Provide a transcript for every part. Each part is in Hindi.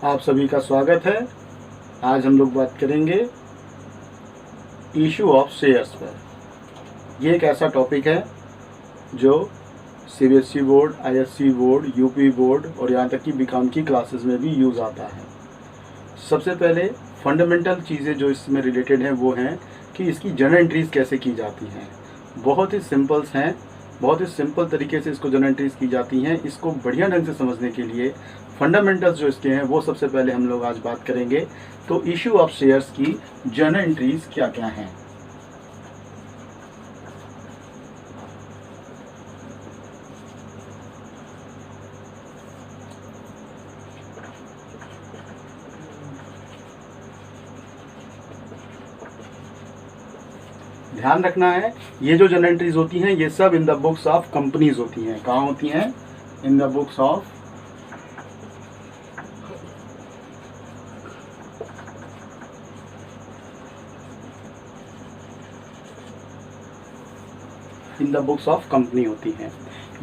आप सभी का स्वागत है। आज हम लोग बात करेंगे इशू ऑफ शेयर्स पर। ये एक ऐसा टॉपिक है जो CBSE board, ISC board, UP board और यहाँ तक कि बीकॉम की क्लासेस में भी यूज़ आता है। सबसे पहले फंडामेंटल चीज़ें जो इसमें रिलेटेड हैं वो हैं कि इसकी जर्नल एंट्रीज़ कैसे की जाती हैं। बहुत ही सिंपल्स हैं, बहुत ही सिंपल तरीके से इसको जर्नल एंट्रीज़ की जाती हैं। इसको बढ़िया ढंग से समझने के लिए फंडामेंटल्स जो इसके हैं वो सबसे पहले हम लोग आज बात करेंगे। तो इशू ऑफ शेयर्स की जर्नल एंट्रीज़ क्या क्या हैं। ध्यान रखना है, ये जो जर्नल एंट्रीज होती हैं ये सब in the books of companies होती हैं। कहाँ होती हैं? In the books of company होती हैं।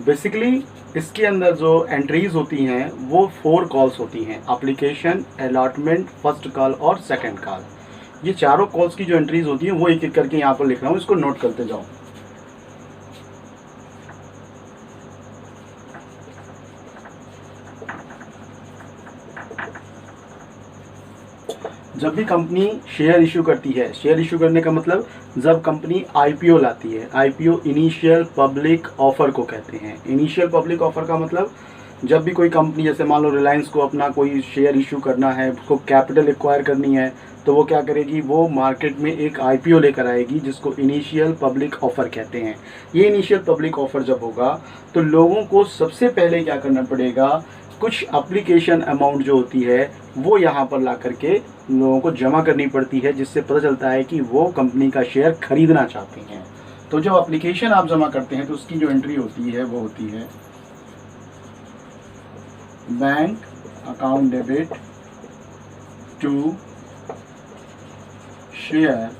बेसिकली इसके अंदर जो एंट्रीज होती हैं वो 4 कॉल्स होती हैं: एप्लीकेशन, अलॉटमेंट, फर्स्ट कॉल और सेकंड कॉल। ये चारों कॉल्स की जो एंट्रीज होती हैं वो एक एक करके यहाँ पर लिख रहा हूँ, इसको नोट करते जाओ। जब भी कंपनी शेयर इशू करती है, शेयर इशू करने का मतलब जब कंपनी आईपीओ लाती है, आईपीओ इनिशियल पब्लिक ऑफर को कहते हैं। इनिशियल पब्लिक ऑफर का मतलब जब भी कोई कंपनी, जैसे मान लो रिलायंस को अपना कोई शेयर इशू करना है, उसको कैपिटल एक्वायर करनी है, तो वो क्या करेगी? वो मार्केट में एक आईपीओ लेकर आएगी जिसको इनिशियल पब्लिक ऑफर कहते हैं। ये इनिशियल पब्लिक ऑफर जब होगा तो लोगों को सबसे पहले क्या करना पड़ेगा? कुछ एप्लीकेशन अमाउंट जो होती है वो यहाँ पर ला करके लोगों को जमा करनी पड़ती है, जिससे पता चलता है कि वो कंपनी का शेयर खरीदना चाहते हैं। तो जब एप्लीकेशन आप जमा करते हैं तो उसकी जो एंट्री होती है वो होती है bank account debit to share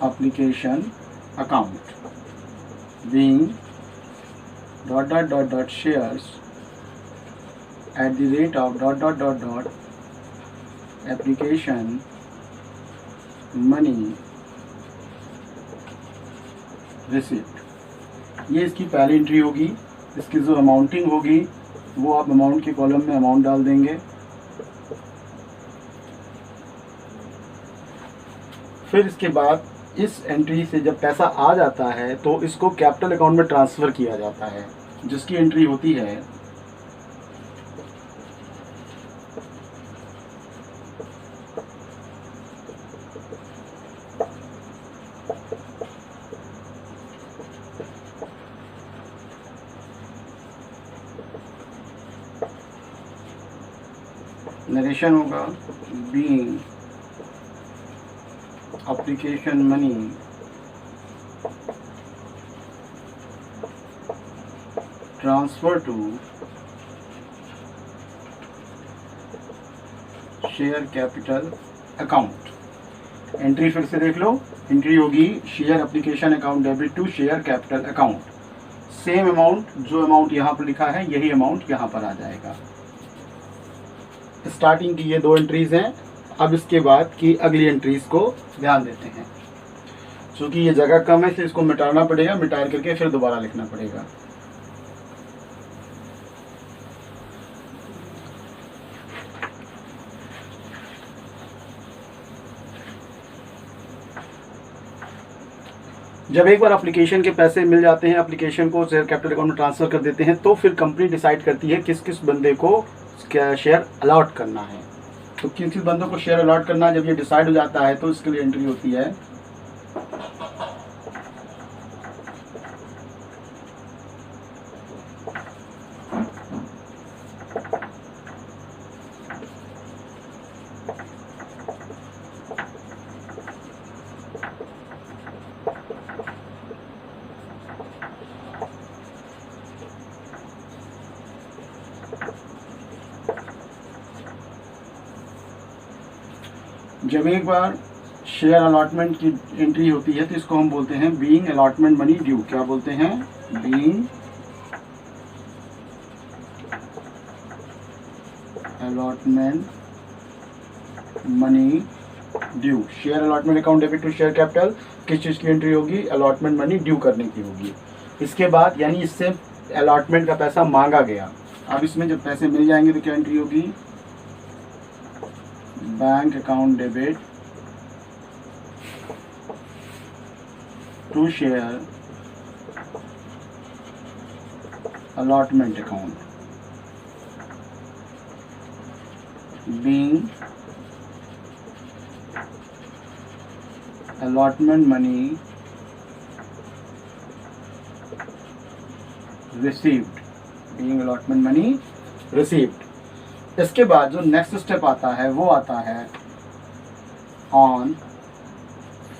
application account being ... shares at the rate of ... application money receipt। ये इसकी पहली एंट्री होगी। इसकी जो अमाउंटिंग होगी वो आप अमाउंट के कॉलम में अमाउंट डाल देंगे। फिर इसके बाद इस एंट्री से जब पैसा आ जाता है तो इसको कैपिटल अकाउंट में ट्रांसफ़र किया जाता है, जिसकी एंट्री होती है नरेशन होगा being application money transfer to share capital account। Entry फिर से देख लो, एंट्री होगी share application account debit to share capital account. Same amount, जो अमाउंट यहाँ पर लिखा है यही अमाउंट यहाँ पर आ जाएगा। स्टार्टिंग की ये 2 एंट्रीज हैं। अब इसके बाद की अगली एंट्रीज को ध्यान देते हैं। क्योंकि ये जगह कम है इसलिए इसको मिटाना पड़ेगा, मिटा करके फिर दोबारा लिखना पड़ेगा। जब एक बार एप्लीकेशन के पैसे मिल जाते हैं, एप्लीकेशन को शेयर कैपिटल अकाउंट में ट्रांसफर कर देते हैं, तो फिर कंपनी डिसाइड करती है किस किस बंदे को क्या शेयर अलॉट करना है। तो किस किस बंदों को शेयर अलॉट करना है, जब ये डिसाइड हो जाता है तो इसके लिए एंट्री होती है जब एक बार शेयर अलॉटमेंट की एंट्री होती है तो इसको हम बोलते हैं बीइंग अलॉटमेंट मनी ड्यू। क्या बोलते हैं? Being allotment money due, share allotment account debit to share capital, किस चीज़ की एंट्री होगी, अलॉटमेंट मनी ड्यू करने की होगी। इसके बाद यानी इससे अलॉटमेंट का पैसा मांगा गया, अब इसमें जब पैसे मिल जाएंगे तो क्या एंट्री होगी, bank account debit to share allotment account being allotment money received, being allotment money received। इसके बाद जो नेक्स्ट स्टेप आता है वो आता है on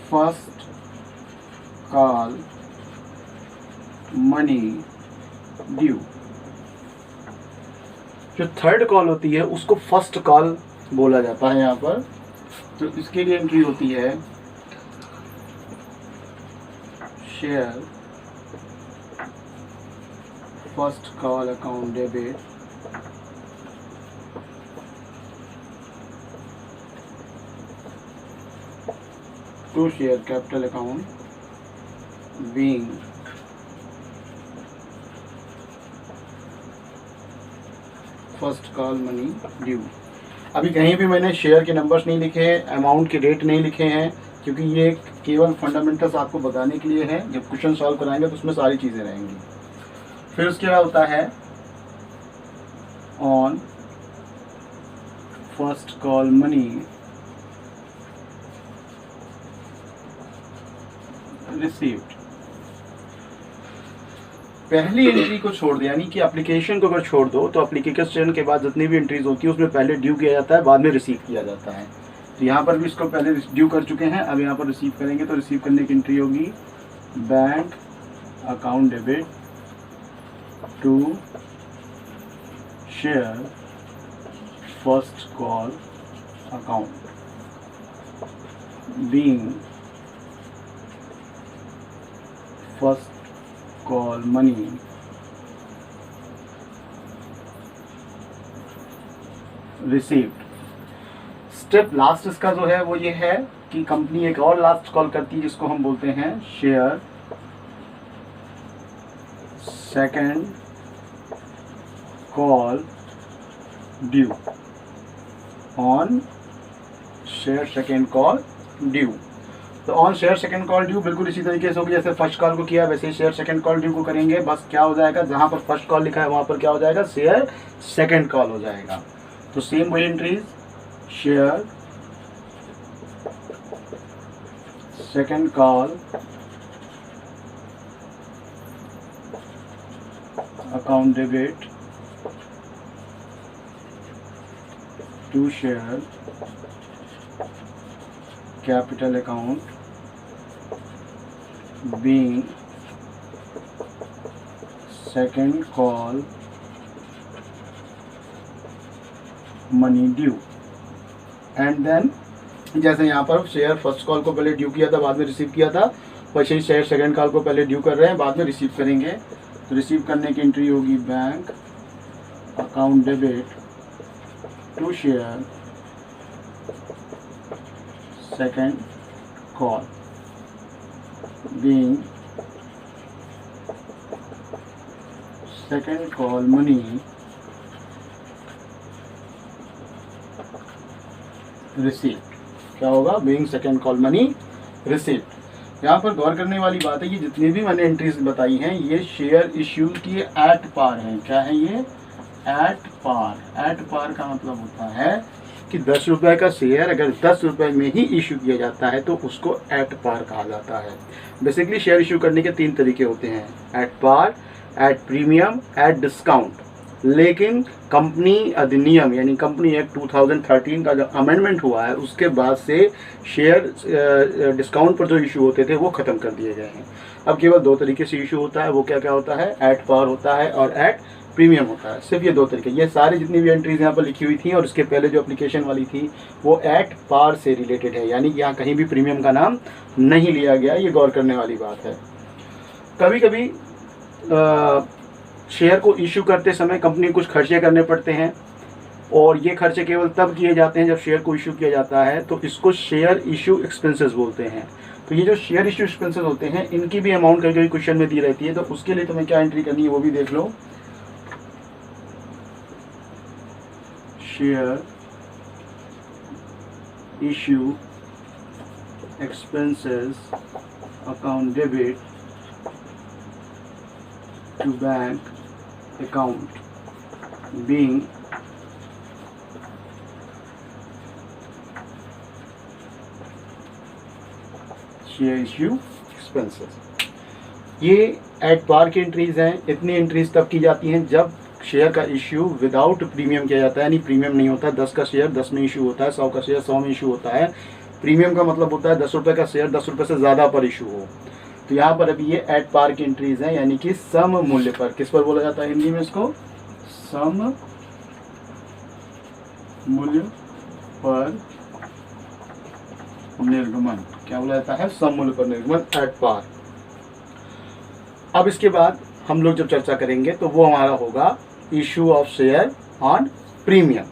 first call money due. जो थर्ड कॉल होती है उसको फर्स्ट कॉल बोला जाता है यहाँ पर, तो इसके लिए एंट्री होती है share first call account debit to share capital account being first call money due. अभी कहीं भी मैंने शेयर के नंबर्स नहीं लिखे हैं, अमाउंट के रेट नहीं लिखे हैं, क्योंकि ये केवल फंडामेंटल्स आपको बताने के लिए है। जब क्वेश्चन सॉल्व कराएंगे तो उसमें सारी चीज़ें रहेंगी। फिर उसके बाद होता है on first call money received. पहली एंट्री को छोड़ दो, यानी कि एप्लीकेशन को अगर छोड़ दो तो एप्लीकेशन के बाद जितनी भी एंट्रीज होती है उसमें पहले ड्यू किया जाता है, बाद में रिसीव किया जाता है। तो यहाँ पर भी इसको पहले ड्यू कर चुके हैं, अब यहाँ पर रिसीव करेंगे तो रिसीव करने की एंट्री होगी bank account debit to share first call account being first call money received. Step last इसका जो है वो ये है कि कंपनी एक और लास्ट कॉल करती है जिसको हम बोलते हैं share second call due on share second call due. तो on share second call due बिल्कुल इसी तरीके से होगी जैसे फर्स्ट कॉल को किया, वैसे ही शेयर सेकंड कॉल ड्यू को करेंगे। बस क्या हो जाएगा, जहां पर फर्स्ट कॉल लिखा है वहां पर क्या हो जाएगा, शेयर सेकंड कॉल हो जाएगा। तो सेम वही entries, share second call account debit to share capital account being second call money due. And then जैसे यहाँ पर शेयर फर्स्ट कॉल को पहले ड्यू किया था, बाद में रिसीव किया था, वैसे ही शेयर सेकंड कॉल को पहले ड्यू कर रहे हैं, बाद में रिसीव करेंगे। तो रिसीव करने की एंट्री होगी bank account debit to share second call being second call money received. क्या होगा, being second call money received. यहाँ पर गौर करने वाली बात है कि जितनी भी मैंने एंट्रीज बताई हैं ये शेयर इश्यू की एट पार हैं। क्या है ये, एट पार। एट पार का मतलब होता है कि 10 रुपये का शेयर अगर 10 रुपये में ही इशू किया जाता है तो उसको एट पार कहा जाता है। बेसिकली शेयर इशू करने के 3 तरीके होते हैं, at par, at premium, at discount. लेकिन कंपनी अधिनियम यानी कंपनी एक्ट 2013 का जो अमेंडमेंट हुआ है उसके बाद से शेयर डिस्काउंट पर जो इशू होते थे वो ख़त्म कर दिए गए हैं। अब केवल 2 तरीके से इशू होता है, वो क्या क्या होता है, एट पार होता है और एट प्रीमियम होता है। सिर्फ ये 2 तरीके। ये सारी जितनी भी एंट्रीज यहाँ पर लिखी हुई थी और इसके पहले जो एप्लीकेशन वाली थी वो एट पार से रिलेटेड है, यानी कि यहाँ कहीं भी प्रीमियम का नाम नहीं लिया गया। ये गौर करने वाली बात है। कभी कभी शेयर को इशू करते समय कंपनी कुछ खर्चे करने पड़ते हैं, और ये खर्चे केवल तब किए जाते हैं जब शेयर को इशू किया जाता है, तो इसको शेयर इशू एक्सपेंसेस बोलते हैं। तो ये जो शेयर इशू एक्सपेंसेस होते हैं इनकी भी अमाउंट कभी कभी क्वेश्चन में दी रहती है, तो उसके लिए तुम्हें क्या एंट्री करनी है वो भी देख लो। Share issue expenses account debit to bank account being share issue expenses। ये एट पार की एंट्रीज हैं। इतनी एंट्रीज तब की जाती हैं जब शेयर का इश्यू विदाउट प्रीमियम किया जाता है, यानी प्रीमियम नहीं होता। 10 का शेयर 10 में इशू होता है, 100 का शेयर 100 में इशू होता है। प्रीमियम का मतलब होता है 10 रुपये का शेयर 10 रुपये से ज़्यादा पर इशू हो। तो यहाँ पर अभी ये एट पार की एंट्रीज हैं, यानी कि सम मूल्य पर। किस पर बोला जाता है हिंदी में इसको? सम मूल्य पर निर्गमन। क्या बोला जाता है? सम मूल्य पर निर्गमन, एट पार। अब इसके बाद हम लोग जब चर्चा करेंगे तो वो हमारा होगा issue of share on premium.